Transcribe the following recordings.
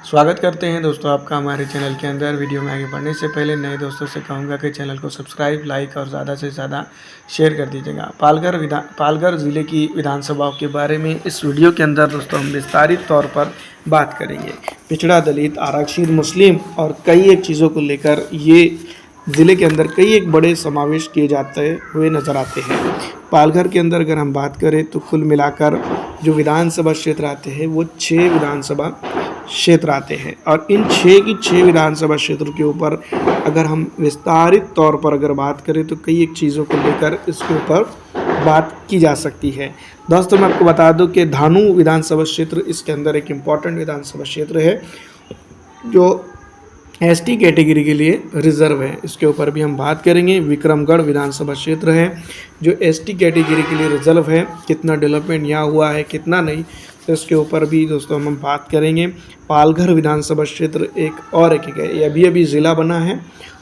स्वागत करते हैं दोस्तों आपका हमारे चैनल के अंदर। वीडियो में आगे बढ़ने से पहले नए दोस्तों से कहूँगा कि चैनल को सब्सक्राइब, लाइक और ज़्यादा से ज़्यादा शेयर कर दीजिएगा। पालघर ज़िले की विधानसभाओं के बारे में इस वीडियो के अंदर दोस्तों हम विस्तारित तौर पर बात करेंगे। पिछड़ा, दलित, आरक्षित, मुस्लिम और कई एक चीज़ों को लेकर ये ज़िले के अंदर कई एक बड़े समावेश किए जाते हुए नज़र आते हैं। पालघर के अंदर अगर हम बात करें तो कुल मिलाकर जो विधानसभा क्षेत्र आते हैं वो 6 विधानसभा क्षेत्र आते हैं और इन 6 की 6 विधानसभा क्षेत्र के ऊपर अगर हम विस्तारित तौर पर अगर बात करें तो कई एक चीज़ों को लेकर इसके ऊपर बात की जा सकती है। दोस्तों मैं आपको बता दूं कि धानू विधानसभा क्षेत्र इसके अंदर एक इम्पॉर्टेंट विधानसभा क्षेत्र है जो एसटी कैटेगरी के लिए रिजर्व है। इसके ऊपर भी हम बात करेंगे। विक्रमगढ़ विधानसभा क्षेत्र है जो एसटी कैटेगरी के लिए रिजर्व है। कितना डेवलपमेंट यहाँ हुआ है कितना नहीं, तो इसके ऊपर भी दोस्तों हम बात करेंगे। पालघर विधानसभा क्षेत्र एक है, ये अभी ज़िला बना है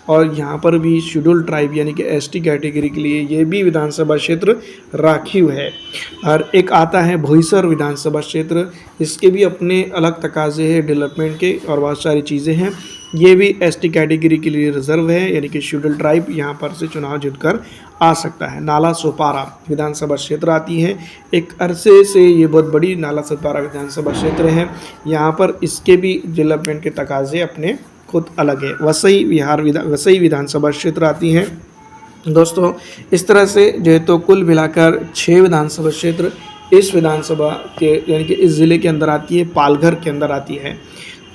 और यहाँ पर भी शेड्यूल ट्राइब यानी कि एसटी कैटेगरी के लिए ये भी विधानसभा क्षेत्र राखीव है। और एक आता है भोईसर विधानसभा क्षेत्र, इसके भी अपने अलग तकाजे हैं डेवलपमेंट के और बहुत सारी चीज़ें हैं। ये भी एसटी कैटेगरी के लिए रिजर्व है यानी कि शेड्यूल ट्राइब यहाँ पर से चुनाव जीतकर आ सकता है। नाला सोपारा विधानसभा क्षेत्र आती है, एक अरसे से ये बहुत बड़ी नाला सोपारा विधानसभा क्षेत्र है। यहाँ पर इसके भी डेवलपमेंट के तकाजे अपने खुद अलग है। वसई विधानसभा क्षेत्र आती है। दोस्तों इस तरह से जो है तो कुल मिलाकर 6 विधानसभा क्षेत्र इस विधानसभा के यानी कि इस ज़िले के अंदर आती है, पालघर के अंदर आती है।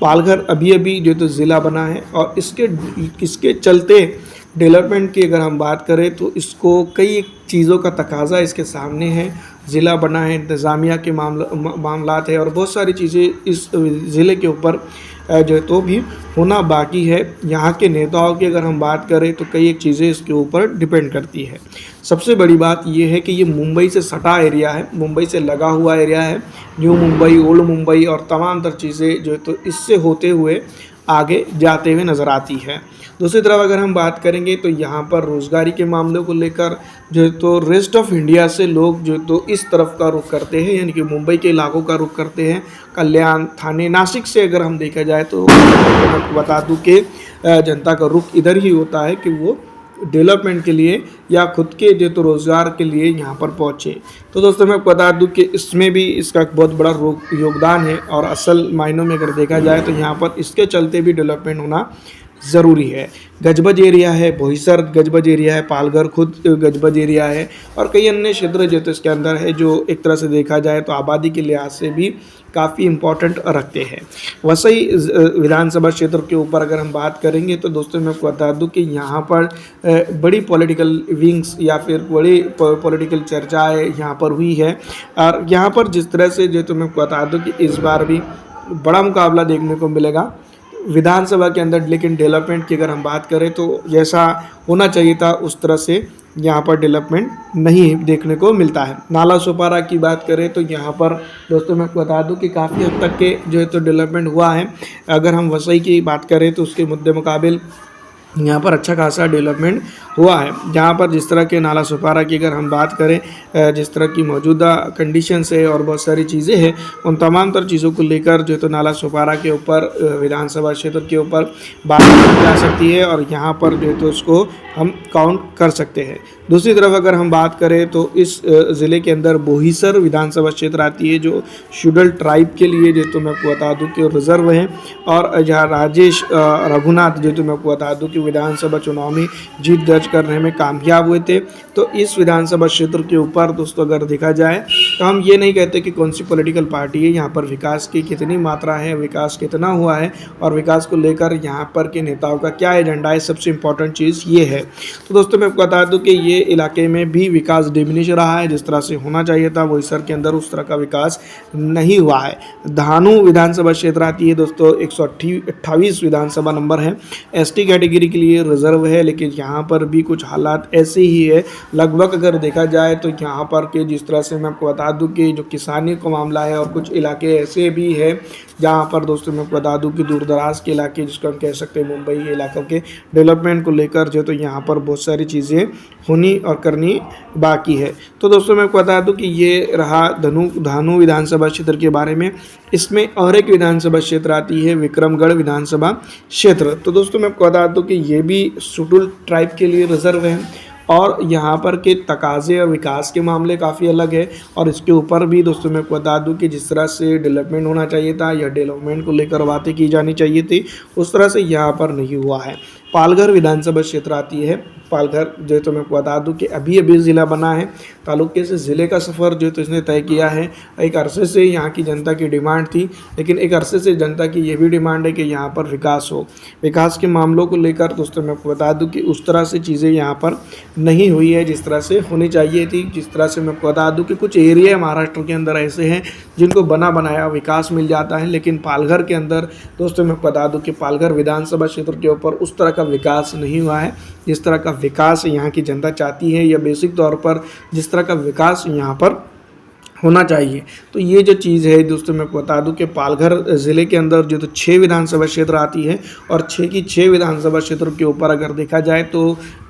पालघर अभी जो तो ज़िला बना है और इसके चलते डेवलपमेंट की अगर हम बात करें तो इसको कई चीज़ों का तकाजा इसके सामने है। ज़िला बना है, इंतज़ामिया के मामलात है और बहुत सारी चीज़ें इस ज़िले के ऊपर जो है तो भी होना बाकी है। यहाँ के नेताओं की अगर हम बात करें तो कई एक चीज़ें इसके ऊपर डिपेंड करती है। सबसे बड़ी बात ये है कि ये मुंबई से सटा एरिया है, मुंबई से लगा हुआ एरिया है। न्यू मुंबई, ओल्ड मुंबई और तमाम तर चीज़ें जो है तो इससे होते हुए आगे जाते हुए नज़र आती है। दूसरी तरफ अगर हम बात करेंगे तो यहाँ पर रोज़गारी के मामलों को लेकर जो है तो रेस्ट ऑफ इंडिया से लोग जो है तो इस तरफ का रुख करते हैं यानी कि मुंबई के इलाकों का रुख करते हैं। कल्याण, थाने, नासिक से अगर हम देखा जाए तो बता दूं कि जनता का रुख इधर ही होता है कि वो डेवलपमेंट के लिए या खुद के जो तो रोज़गार के लिए यहाँ पर पहुँचे। तो दोस्तों मैं बता दूं कि इसमें भी इसका बहुत बड़ा योगदान है और असल मायनों में अगर देखा जाए तो यहाँ पर इसके चलते भी डेवलपमेंट होना ज़रूरी है। गजबज एरिया है, बोईसर गजबज एरिया है, पालघर खुद गजबज एरिया है और कई अन्य क्षेत्र जो तो इसके अंदर है जो एक तरह से देखा जाए तो आबादी के लिहाज से भी काफ़ी इम्पोर्टेंट रखते हैं। वसई विधानसभा क्षेत्र के ऊपर अगर हम बात करेंगे तो दोस्तों मैं आपको बता दूं कि यहाँ पर बड़ी पॉलिटिकल विंग्स या फिर बड़ी पॉलिटिकल चर्चाएँ यहाँ पर हुई है और यहाँ पर जिस तरह से जो तो मैं आपको बता दूं कि इस बार भी बड़ा मुकाबला देखने को मिलेगा विधानसभा के अंदर। लेकिन डेवलपमेंट की अगर हम बात करें तो जैसा होना चाहिए था उस तरह से यहाँ पर डेवलपमेंट नहीं देखने को मिलता है। नाला सोपारा की बात करें तो यहाँ पर दोस्तों मैं बता दूं कि काफ़ी हद तक के जो है तो डेवलपमेंट हुआ है। अगर हम वसई की बात करें तो उसके मुद्दे मुकाबिल यहाँ पर अच्छा खासा डेवलपमेंट हुआ है। जहाँ पर जिस तरह के नाला सोपारा की अगर हम बात करें, जिस तरह की मौजूदा कंडीशंस है और बहुत सारी चीज़ें हैं, उन तमाम तर चीज़ों को लेकर जो तो नाला सोपारा के ऊपर विधानसभा क्षेत्र के ऊपर बात की जा सकती है और यहाँ पर जो तो उसको हम काउंट कर सकते हैं। दूसरी तरफ अगर हम बात करें तो इस ज़िले के अंदर बोईसर विधानसभा क्षेत्र आती है जो शेड्यूल ट्राइब के लिए जो तो मैं आपको बता दूं कि रिजर्व है और जहाँ राजेश रघुनाथ जो तो मैं आपको बता दूं कि विधानसभा चुनाव में जीत दर्ज करने में कामयाब हुए थे। तो इस विधानसभा क्षेत्र के ऊपर दोस्तों अगर देखा जाए तो हम ये नहीं कहते कि कौन सी पॉलिटिकल पार्टी है, यहाँ पर विकास की कितनी मात्रा है, विकास कितना हुआ है और विकास को लेकर यहाँ पर के नेताओं का क्या एजेंडा है, सबसे इम्पोर्टेंट चीज़ ये है। तो दोस्तों मैं आपको बता दूं कि ये इलाके में भी विकास डिमिनिश रहा है, जिस तरह से होना चाहिए था बोईसर के अंदर उस तरह का विकास नहीं हुआ है। धानू विधानसभा क्षेत्र आती है दोस्तों 128 विधानसभा नंबर है, एसटी कैटेगरी के लिए रिजर्व है। लेकिन यहाँ पर भी कुछ हालात ऐसे ही है लगभग अगर देखा जाए तो यहाँ पर के जिस तरह से मैं आपको बता दूं कि जो किसानी का मामला है और कुछ इलाके ऐसे भी है जहाँ पर दोस्तों मैं बता दूँ कि दूर दराज के इलाके जिसको हम कह सकते हैं मुंबई के इलाकों के डेवलपमेंट को लेकर जो तो यहाँ पर बहुत सारी चीज़ें होनी और करनी बाकी है। तो दोस्तों मैं बता दूं कि ये रहा धानु विधानसभा क्षेत्र के बारे में। इसमें और एक विधानसभा क्षेत्र आती है विक्रमगढ़ विधानसभा क्षेत्र। तो दोस्तों मैं बता दूं कि ये भी शेड्यूल ट्राइब के लिए रिजर्व है और यहाँ पर के तकाज़े और विकास के मामले काफ़ी अलग है। और इसके ऊपर भी दोस्तों मैं बता दूं कि जिस तरह से डेवलपमेंट होना चाहिए था या डेवलपमेंट को लेकर बातें की जानी चाहिए थी, उस तरह से यहाँ पर नहीं हुआ है। पालघर विधानसभा क्षेत्र आती है। पालघर जो तो मैं बता दूं कि अभी अभी ज़िला बना है। तालुके से ज़िले का सफ़र जो तो इसने तय किया है। एक अरसे से यहाँ की जनता की डिमांड थी, लेकिन एक अरसे से जनता की ये भी डिमांड है कि यहाँ पर विकास हो। विकास के मामलों को लेकर दोस्तों मैं बता दूं कि उस तरह से चीज़ें यहाँ पर नहीं हुई है जिस तरह से होनी चाहिए थी। जिस तरह से मैं बता दूं कि कुछ एरिया महाराष्ट्र के अंदर ऐसे हैं जिनको बना बनाया विकास मिल जाता है, लेकिन पालघर के अंदर दोस्तों मैं बता दूं कि पालघर विधानसभा क्षेत्र के ऊपर उस तरह का विकास नहीं हुआ है जिस तरह का विकास यहाँ की जनता चाहती है या बेसिक तौर पर जिस तरह का विकास यहाँ पर होना चाहिए। तो ये जो चीज़ है दोस्तों मैं बता दूं कि पालघर ज़िले के अंदर जो तो 6 विधानसभा क्षेत्र आती है और 6 की 6 विधानसभा क्षेत्र के ऊपर अगर देखा जाए तो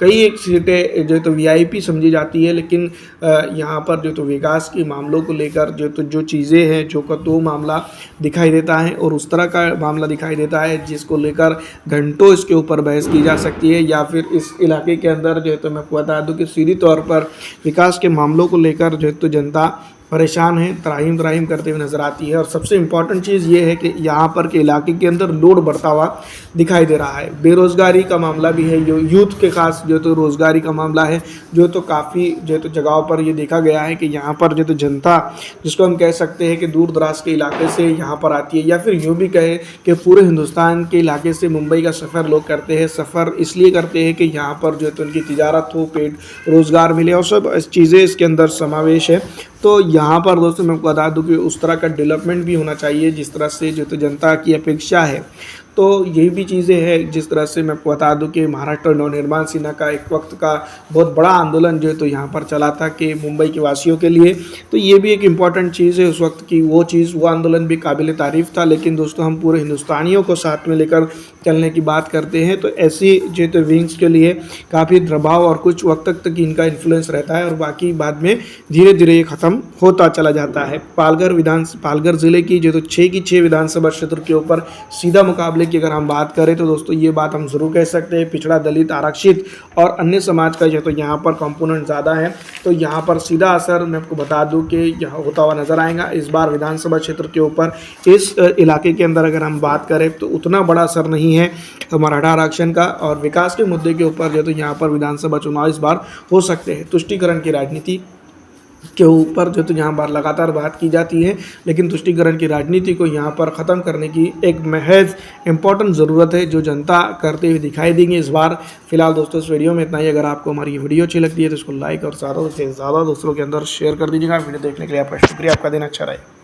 कई एक सीटें जो तो वीआईपी समझी जाती है, लेकिन यहाँ पर जो तो विकास के मामलों को लेकर जो चीज़ें हैं जो का तो मामला दिखाई देता है और उस तरह का मामला दिखाई देता है जिसको लेकर घंटों इसके ऊपर बहस की जा सकती है। या फिर इस इलाके के अंदर जो तो मैं बता दूँ कि सीधी तौर पर विकास के मामलों को लेकर जो तो जनता परेशान है, त्राहिम करते हुए नज़र आती है। और सबसे इम्पॉर्टेंट चीज़ ये है कि यहाँ पर के इलाके के अंदर लोड बढ़ता हुआ दिखाई दे रहा है। बेरोज़गारी का मामला भी है, जो यूथ के खास जो तो रोज़गारी का मामला है, जो तो काफ़ी जो तो जगहों पर ये देखा गया है कि यहाँ पर जो तो जनता जिसको हम कह सकते हैं कि दूर दराज के इलाके से यहाँ पर आती है, या फिर यूँ भी कहे कि पूरे हिंदुस्तान के इलाके से मुंबई का सफ़र लोग करते हैं। सफ़र इसलिए करते हैं कि यहाँ पर जो तो उनकी तिजारत हो, पेट रोज़गार मिले और सब चीज़ें इसके अंदर समावेश है। तो यहाँ पर दोस्तों मैं बता दूं कि उस तरह का डेवलपमेंट भी होना चाहिए जिस तरह से जो तो जनता की अपेक्षा है। तो यही भी चीज़ें हैं जिस तरह से मैं बता दूं कि महाराष्ट्र नवनिर्माण सेना का एक वक्त का बहुत बड़ा आंदोलन जो है तो यहाँ पर चला था कि मुंबई के वासियों के लिए। तो ये भी एक इम्पॉर्टेंट चीज़ है उस वक्त की, वो आंदोलन भी काबिल तारीफ़ था। लेकिन दोस्तों हम पूरे हिंदुस्तानियों को साथ में लेकर चलने की बात करते हैं तो ऐसी जो तो विंग्स के लिए काफ़ी दबाव और कुछ वक्त तक इनका इन्फ्लुएंस रहता है और बाकी बाद में धीरे धीरे ये ख़त्म होता चला जाता है। पालघर ज़िले की जो तो 6 की 6 विधानसभा क्षेत्र के ऊपर सीधा मुकाबले की अगर हम बात करें तो दोस्तों ये बात हम ज़रूर कह सकते हैं, पिछड़ा, दलित, आरक्षित और अन्य समाज का जो तो यहाँ पर कंपोनेंट ज़्यादा है। तो यहाँ पर सीधा असर मैं आपको बता दूँ कि यहाँ होता हुआ नज़र आएगा इस बार विधानसभा क्षेत्र के ऊपर। इस इलाके के अंदर अगर हम बात करें तो उतना बड़ा असर नहीं है मराठा आरक्षण का, और विकास के मुद्दे के ऊपर जो तो यहाँ पर विधानसभा चुनाव इस बार हो सकते हैं। तुष्टिकरण की राजनीति के ऊपर जो तो यहाँ पर लगातार बात की जाती है, लेकिन तुष्टिकरण की राजनीति को यहाँ पर ख़त्म करने की एक महज इम्पॉर्टेंट ज़रूरत है जो जनता करते हुए दिखाई देंगे इस बार। फिलहाल दोस्तों इस वीडियो में इतना ही। अगर आपको हमारी वीडियो अच्छी लगती है तो इसको लाइक और ज़्यादा से ज़्यादा दोस्तों के अंदर शेयर कर दीजिएगा। वीडियो देखने के लिए आपका शुक्रिया, आपका दिन अच्छा रहे।